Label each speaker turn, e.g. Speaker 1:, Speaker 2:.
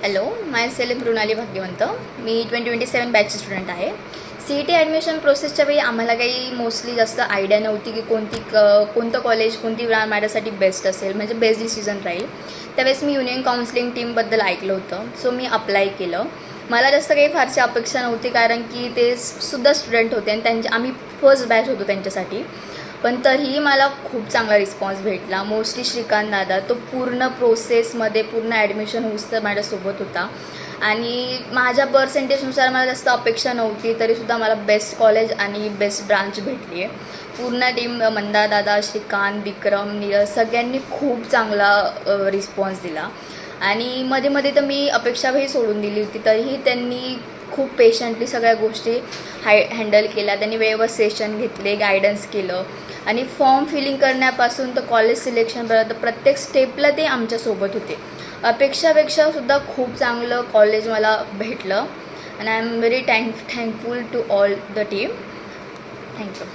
Speaker 1: Hello, माय self Mrunali भाग्यवंत. मी 2027 बॅचची student आहे. CET admission प्रोसेसच्या वेळी आम्हाला काही मोस्टली जास्त आयडिया नव्हती की कोणतं कॉलेज कोणती ब्रांच माझ्यासाठी बेस्ट असेल, म्हणजे बेस्ट डिसिजन राहील. त्यावेळेस मी युनियन काउन्सिलिंग टीमबद्दल ऐकलं होतं, सो मी अप्लाय केलं. मला जास्त काही फारशी अपेक्षा नव्हती, कारण की ते सुद्धा स्टुडंट होते आणि आम्ही फर्स्ट बॅच होतो त्यांच्यासाठी. पण तरीही मला खूप चांगला रिस्पॉन्स भेटला. मोस्टली श्रीकांत दादा तो पूर्ण प्रोसेसमध्ये पूर्ण ॲडमिशन होऊस तर माझ्यासोबत होता. आणि माझ्या पर्सेंटेजनुसार मला जास्त अपेक्षा नव्हती, तरीसुद्धा मला बेस्ट कॉलेज आणि बेस्ट ब्रांच भेटली आहे. पूर्ण टीम मंदा दादा, श्रीकांत, विक्रम, नीरज सगळ्यांनी खूप चांगला रिस्पॉन्स दिला. आणि मध्ये मध्ये तर मी अपेक्षाही सोडून दिली होती, तरीही त्यांनी खूप पेशंटली सगळ्या गोष्टी हँडल केल्या. त्यांनी वेळेवर सेशन घेतले, गायडन्स केलं आणि फॉर्म फिलिंग करण्यापासून तर कॉलेज सिलेक्शनपर्यंत प्रत्येक स्टेपला ते आमच्यासोबत होते. अपेक्षापेक्षासुद्धा खूप चांगलं कॉलेज मला भेटलं. And I am very thankful to all the team. Thank you.